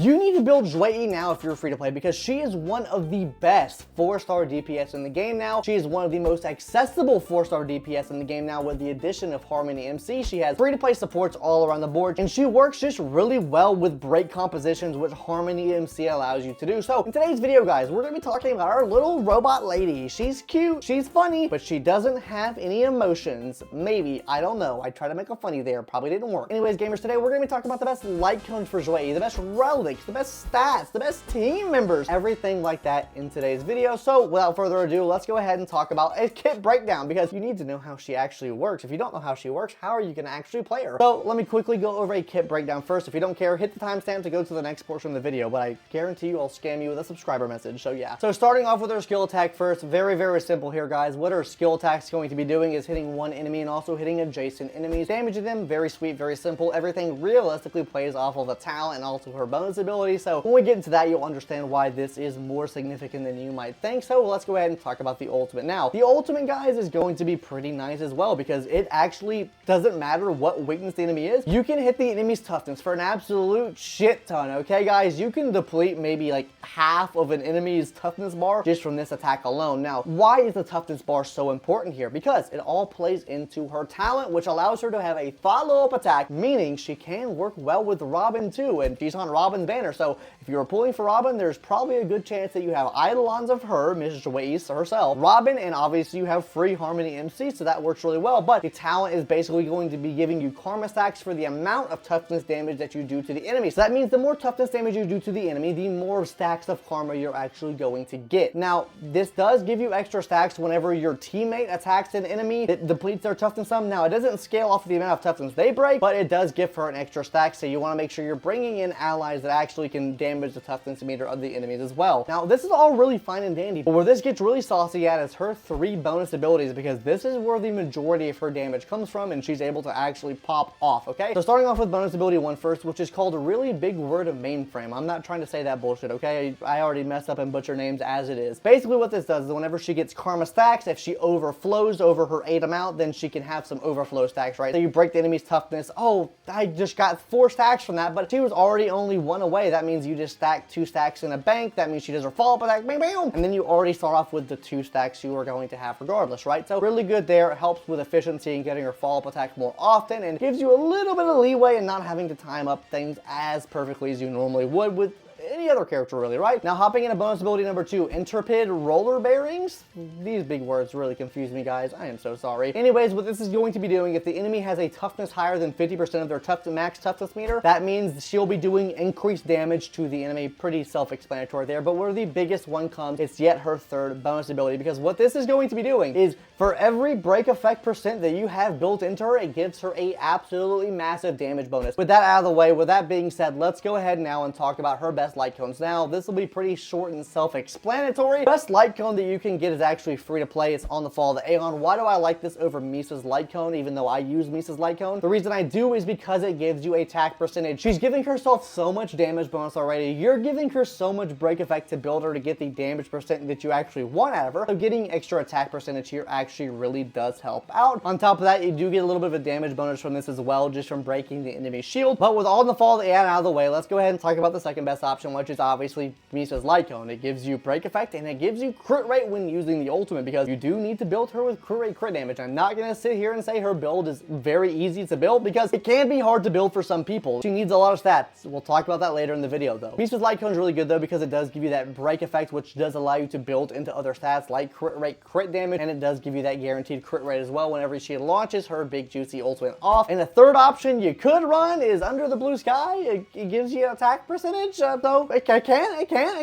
You need to build Xueyi now if you're free to play, because she is one of the best 4-star DPS in the game now. She is one of the most accessible 4-star DPS in the game now. With the addition of Harmony MC, she has free to play supports all around the board, and she works just really well with break compositions, which Harmony MC allows you to do. So in today's video, guys, we're going to be talking about our little robot lady. She's cute, she's funny, but she doesn't have any emotions. Maybe, I don't know. I tried to make a funny there, probably didn't work. Anyways, gamers, today we're going to be talking about the best light cones for Xueyi, the best relics, the best stats, the best team members, everything like that in today's video. So without further ado, let's go ahead and talk about a kit breakdown, because you need to know how she actually works. If you don't know how she works, how are you going to actually play her? So let me quickly go over a kit breakdown first. If you don't care, hit the timestamp to go to the next portion of the video, but I guarantee you I'll scam you with a subscriber message, so yeah. So starting off with her skill attack first, very simple here, guys. What her skill attack is going to be doing is hitting one enemy and also hitting adjacent enemies, damaging them. Very sweet, very simple. Everything realistically plays off of the talent and also her bonus ability, so when we get into that, you'll understand why this is more significant than you might think. So let's go ahead and talk about the ultimate now. The ultimate, guys, is going to be pretty nice as well, because it actually doesn't matter what weakness the enemy is. You can hit the enemy's toughness for an absolute shit ton, okay, guys? You can deplete maybe like half of an enemy's toughness bar just from this attack alone. Now, why is the toughness bar so important here? Because it all plays into her talent, which allows her to have a follow-up attack, meaning she can work well with Robin too, and she's on Robin's banner. So if you're pulling for Robin, there's probably a good chance that you have EIDELONS of her, Miss Xueyi herself, Robin, and obviously you have free Harmony MC, so that works really well. But the talent is basically going to be giving you karma stacks for the amount of toughness damage that you do to the enemy. So that means the more toughness damage you do to the enemy, the more stacks of karma you're actually going to get. Now, this does give you extra stacks whenever your teammate attacks an enemy that depletes their toughness some. Now, it doesn't scale off of the amount of toughness they break, but it does give her an extra stack, so you want to make sure you're bringing in allies that actually can damage the toughness meter of the enemies as well. Now, this is all really fine and dandy, but where this gets really saucy at is her 3 bonus abilities, because this is where the majority of her damage comes from, and she's able to actually pop off, okay? So starting off with bonus ability 1 first, which is called a really big word of mainframe. I'm not trying to say that bullshit, okay? I already messed up and butchered names as it is. Basically what this does is whenever she gets karma stacks, if she overflows over her 8 amount, then she can have some overflow stacks, right? So you break the enemy's toughness. Oh, I just got 4 stacks from that, but she was already only 1 away. That means you just stack 2 stacks in a bank. That means she does her follow-up attack, bam, bam, and then you already start off with the 2 stacks you are going to have regardless, right? So really good there. It helps with efficiency and getting her follow-up attack more often, and gives you a little bit of leeway and not having to time up things as perfectly as you normally would with any other character, really, right? Now, hopping into bonus ability number 2, Intrepid Roller Bearings. These big words really confuse me, guys. I am so sorry. Anyways, what this is going to be doing, if the enemy has a toughness higher than 50% of their max toughness meter, that means she'll be doing increased damage to the enemy. Pretty self-explanatory there, but where the biggest one comes, it's yet her 3rd bonus ability, because what this is going to be doing is for every break effect percent that you have built into her, it gives her a absolutely massive damage bonus. With that out of the way, with that being said, let's go ahead now and talk about her best light cones. Now, this will be pretty short and self-explanatory. Best light cone that you can get is actually free to play. It's on the Fall of the Aeon. Why do I like this over Misa's light cone, even though I use Misa's light cone? The reason I do is because it gives you attack percentage. She's giving herself so much damage bonus already. You're giving her so much break effect to build her to get the damage percent that you actually want out of her. So getting extra attack percentage here actually really does help out. On top of that, you do get a little bit of a damage bonus from this as well, just from breaking the enemy shield. But with all the Fall of the Aeon out of the way, let's go ahead and talk about the second best option, which is obviously Misa's light cone. It gives you break effect and it gives you crit rate when using the ultimate, because you do need to build her with crit rate, crit damage. I'm not going to sit here and say her build is very easy to build, because it can be hard to build for some people. She needs a lot of stats. We'll talk about that later in the video though. Misa's light cone is really good though, because it does give you that break effect, which does allow you to build into other stats like crit rate, crit damage, and it does give you that guaranteed crit rate as well whenever she launches her big juicy ultimate off. And the 3rd option you could run is Under the Blue Sky. It gives you attack percentage, so it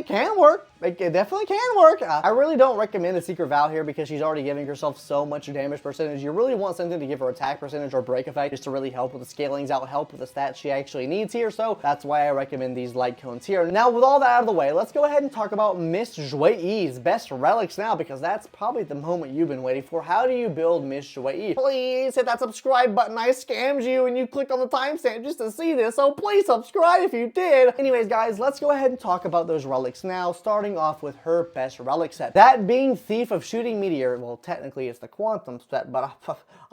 can work. It definitely can work. I really don't recommend a Secret Vow here, because she's already giving herself so much damage percentage. You really want something to give her attack percentage or break effect, just to really help with the scalings out, help with the stats she actually needs here. So that's why I recommend these light cones here. Now, with all that out of the way, let's go ahead and talk about Miss Xueyi's best relics now, because that's probably the moment you've been waiting for. How do you build Miss Xueyi? Please hit that subscribe button. I scammed you and you clicked on the timestamp just to see this, so please subscribe if you did. Anyways, guys, let's go ahead and talk about those relics now, starting off with her best relic set. That being Thief of Shooting Meteor. Well, technically it's the Quantum set, but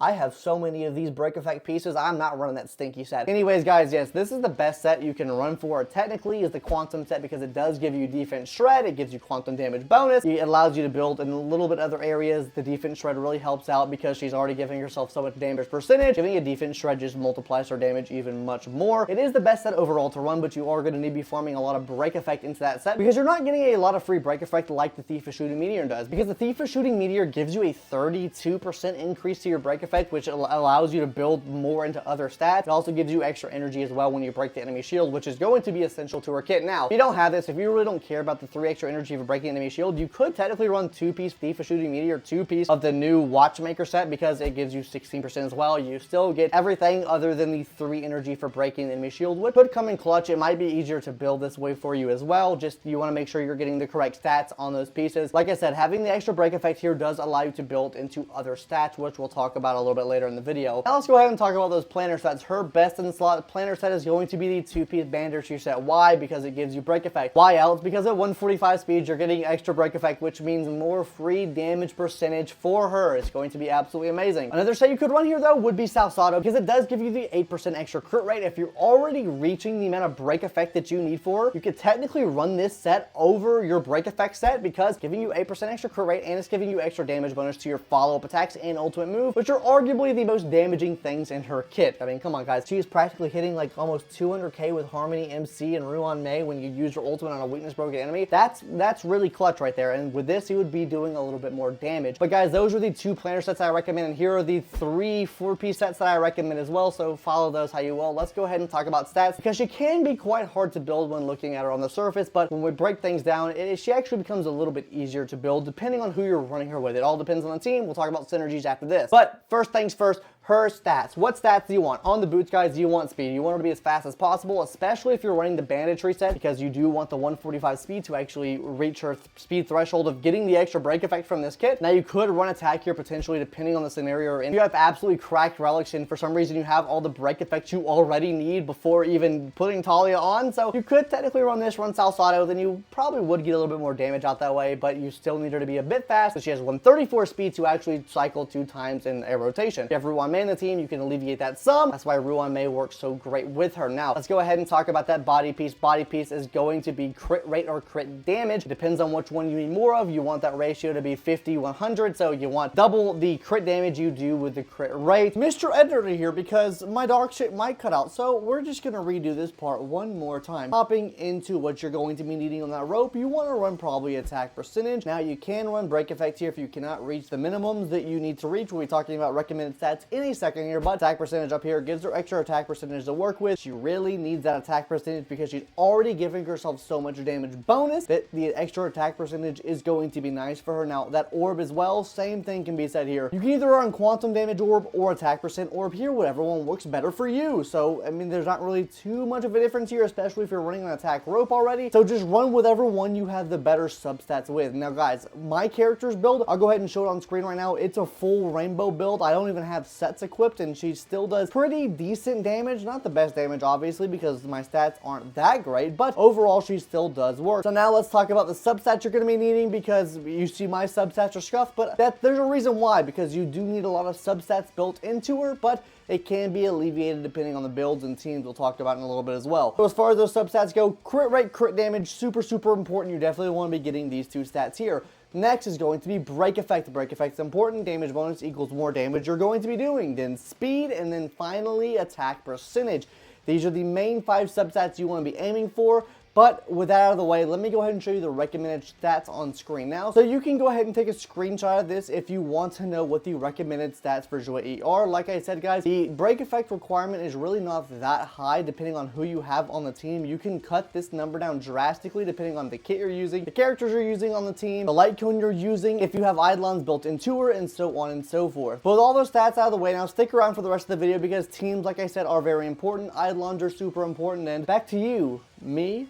I have so many of these break effect pieces, I'm not running that stinky set. Anyways, guys, yes, this is the best set you can run for. Technically, is the quantum set because it does give you defense shred, it gives you quantum damage bonus, it allows you to build in a little bit other areas. The defense shred really helps out because she's already giving herself so much damage percentage. Giving a defense shred just multiplies her damage even much more. It is the best set overall to run, but you are going to need to be farming a lot of break effect into that set because you're not getting a lot of free break effect like the Thief of Shooting Meteor does, because the Thief of Shooting Meteor gives you a 32% increase to your break effect, which allows you to build more into other stats. It also gives you extra energy as well when you break the enemy shield, which is going to be essential to her kit. Now, if you don't have this, if you really don't care about the 3 extra energy for breaking enemy shield, you could technically run 2-piece Thief of Shooting Meteor, 2-piece of the new Watchmaker set because it gives you 16% as well. You still get everything other than the 3 energy for breaking the enemy shield, which could come in clutch. It might be easier to build this way for you as well. Just you want to make sure you're getting the correct stats on those pieces. Like I said, having the extra break effect here does allow you to build into other stats, which we'll talk about a little bit later in the video. Now let's go ahead and talk about those planner sets. Her best in slot planner set is going to be the 2-piece Bandage set. Why? Because it gives you break effect. Why else? Because at 145 speed, you're getting extra break effect, which means more free damage percentage for her. It's going to be absolutely amazing. Another set you could run here though would be Salsado, because it does give you the 8% extra crit rate. If you're already reaching the amount of break effect that you need for, you could technically run this set over your break effect set because it's giving you 8% extra crit rate and it's giving you extra damage bonus to your follow-up attacks and ultimate move, which are arguably the most damaging things in her kit. I mean, come on guys, she's practically hitting like almost 200k with Harmony MC and Ruan Mei when you use your ultimate on a weakness broken enemy. That's really clutch right there, and with this you would be doing a little bit more damage. But guys, those are the 2 planner sets I recommend, and here are the 3 4-piece sets that I recommend as well, so follow those how you will. Let's go ahead and talk about stats, because she can be quite hard to build when looking at her on the surface, but when we break things down, she actually becomes a little bit easier to build depending on who you're running her with. It all depends on the team. We'll talk about synergies after this. But first things first, her stats. What stats do you want? On the boots, guys, you want speed. You want her to be as fast as possible, especially if you're running the bandage reset, because you do want the 145 speed to actually reach her speed threshold of getting the extra break effect from this kit. Now, you could run attack here potentially depending on the scenario, and if you have absolutely cracked relics and for some reason you have all the break effects you already need before even putting Talia on, so you could technically run this, run Salsado, then you probably would get a little bit more damage out that way, but you still need her to be a bit fast, so she has 134 speed to actually cycle 2 times in a rotation. If you have Ruan Mei in the team, you can alleviate that some. That's why Ruan Mei works so great with her. Now, let's go ahead and talk about that body piece. Body piece is going to be crit rate or crit damage. It depends on which one you need more of. You want that ratio to be 50-100, so you want double the crit damage you do with the crit rate. Mr. Editor here, because my dog shit might cut out, so we're just gonna redo this part one more time. Hopping into what you're going to be needing on that rope, you want to run probably attack percentage. Now, you can run break effect here if you cannot reach the minimums that you need to reach. We'll be talking about recommended stats in a second here, but attack percentage up here gives her extra attack percentage to work with. She really needs that attack percentage because she's already giving herself so much damage bonus that the extra attack percentage is going to be nice for her. Now, that orb as well, same thing can be said here. You can either run quantum damage orb or attack percent orb here, whatever one works better for you. So, I mean, there's not really too much of a difference here, especially if you're running an attack rope already. So just run whatever one you have the better substats with. Now, guys, my character's build, I'll go ahead and show it on screen right now. It's a full rainbow build. I don't even have sets equipped, and she still does pretty decent damage. Not the best damage, obviously, because my stats aren't that great, but overall, she still does work. So now let's talk about the substats you're going to be needing, because you see my substats are scuffed, but there's a reason why, because you do need a lot of substats built into her, but it can be alleviated depending on the builds and teams we'll talk about in a little bit as well. So as far as those substats go, crit rate, crit damage, super important. You definitely want to be getting these 2 stats here. Next is going to be break effect. Break effect is important. Damage bonus equals more damage you're going to be doing. Then speed, and then finally attack percentage. These are the main 5 substats you want to be aiming for. But with that out of the way, let me go ahead and show you the recommended stats on screen now. So you can go ahead and take a screenshot of this if you want to know what the recommended stats for Xueyi are. Like I said, guys, the break effect requirement is really not that high depending on who you have on the team. You can cut this number down drastically depending on the kit you're using, the characters you're using on the team, the light cone you're using, if you have EIDELONS built into her, and so on and so forth. But with all those stats out of the way now, stick around for the rest of the video because teams, like I said, are very important. EIDELONS are super important, and back to you, me.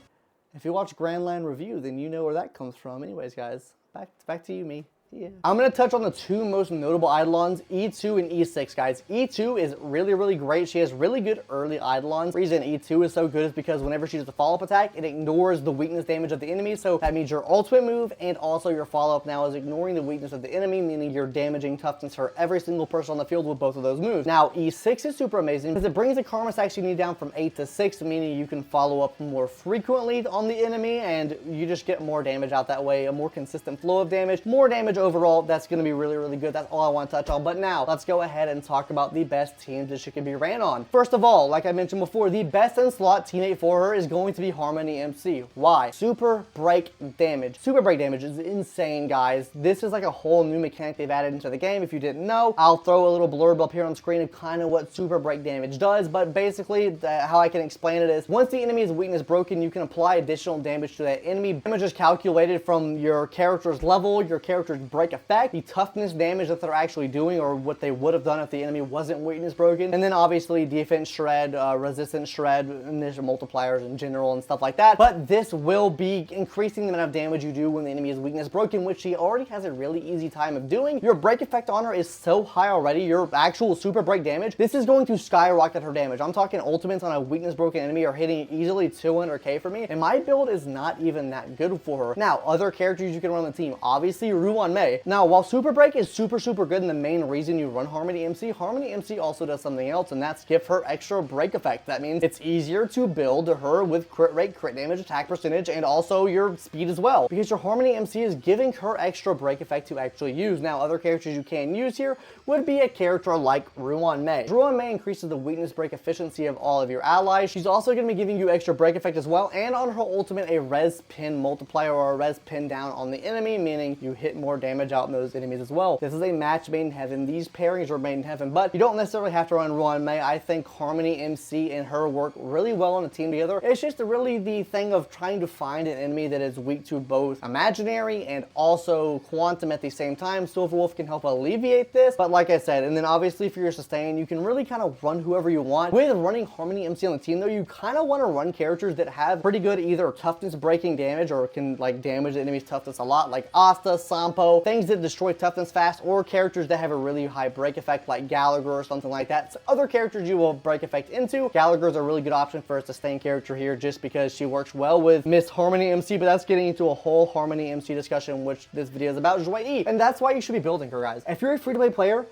If you watch Grandland Review, then you know where that comes from. Anyways, guys, back to you, me. Yeah. I'm going to touch on the two most notable Eidolons, E2 and E6, guys. E2 is really, really great. She has really good early Eidolons. The reason E2 is so good is because whenever she does a follow-up attack, it ignores the weakness damage of the enemy. So that means your ultimate move and also your follow-up now is ignoring the weakness of the enemy, meaning you're damaging toughness for every single person on the field with both of those moves. Now, E6 is super amazing because it brings the karma stacks you need down from 8 to 6, meaning you can follow up more frequently on the enemy and you just get more damage out that way, a more consistent flow of damage, more damage overall. That's going to be really, really good. That's all I want to touch on. But now let's go ahead and talk about the best teams that she can be ran on. First of all, like I mentioned before, the best in slot teammate for her is going to be Harmony MC. Why? Super break damage. Super break damage is insane, guys. This is like a whole new mechanic they've added into the game. If you didn't know, I'll throw a little blurb up here on screen of kind of what super break damage does. But basically, how I can explain it is once the enemy's weakness broken, you can apply additional damage to that enemy. Damage is calculated from your character's level, your character's break effect, the toughness damage that they're actually doing or what they would have done if the enemy wasn't weakness broken, and then obviously defense shred, resistance shred, initial multipliers in general and stuff like that. But this will be increasing the amount of damage you do when the enemy is weakness broken, which she already has a really easy time of doing. Your break effect on her is so high already, your actual super break damage, this is going to skyrocket her damage. I'm talking ultimates on a weakness broken enemy are hitting easily 200k for me, and my build is not even that good for her. Now, other characters you can run on the team, obviously Ruan Mei. Now, while super break is super good and the main reason you run Harmony MC also does something else, and that's give her extra break effect. That means it's easier to build her with crit rate, crit damage, attack percentage, and also your speed as well, because your Harmony MC is giving her extra break effect to actually use. Now, other characters you can use here would be a character like Ruan Mei. Ruan Mei increases the weakness break efficiency of all of your allies. She's also going to be giving you extra break effect as well, and on her ultimate, a res pin multiplier or a res pin down on the enemy, meaning you hit more damage out in those enemies as well. This is a match made in heaven. These pairings are made in heaven, but you don't necessarily have to run Ruan Mei. I think Harmony MC and her work really well on a team together. It's just really the thing of trying to find an enemy that is weak to both imaginary and also quantum at the same time. Silverwolf can help alleviate this, but like I said, and then obviously for your sustain, you can really kind of run whoever you want. With running Harmony MC on the team though, you kind of want to run characters that have pretty good either toughness breaking damage or can like damage the enemy's toughness a lot, like Asta, Sampo, things that destroy toughness fast, or characters that have a really high break effect like Gallagher or something like that. So other characters you will break effect into. Gallagher is a really good option for a sustain character here just because she works well with Miss Harmony MC, but that's getting into a whole Harmony MC discussion, which this video is about Xueyi, and that's why you should be building her, guys. If you're a free-to-play player,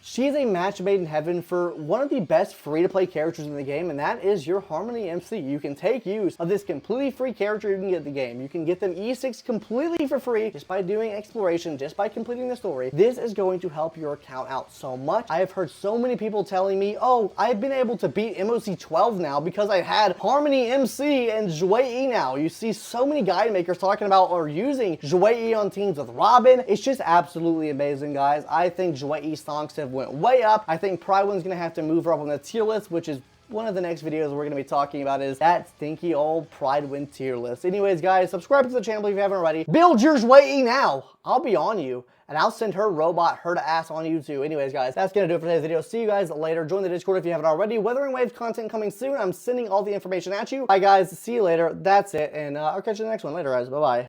she is a match made in heaven for one of the best free-to-play characters in the game, and that is your Harmony MC. You can take use of this completely free character you can get in the game. You can get them E6 completely for free just by doing exploration, just by completing the story. This is going to help your account out so much. I have heard so many people telling me, oh, I've been able to beat MOC 12 now because I had Harmony MC and Xueyi now. You see so many guide makers talking about or using Xueyi on teams with Robin. It's just absolutely amazing, guys. I think Xueyi's stonks have went way up. I think Prywin's gonna have to move her up on the tier list, which is one of the next videos we're gonna be talking about is that stinky old Pride-Win tier list. Anyways, guys, subscribe to the channel if you haven't already. Build your Xueyi now. I'll be on you, and I'll send her robot, her to ass on you too. Anyways, guys, that's gonna do it for today's video. See you guys later. Join the Discord if you haven't already. Wuthering Waves content coming soon. I'm sending all the information at you. Bye, guys. See you later. That's it, and I'll catch you in the next one later, guys. Bye-bye.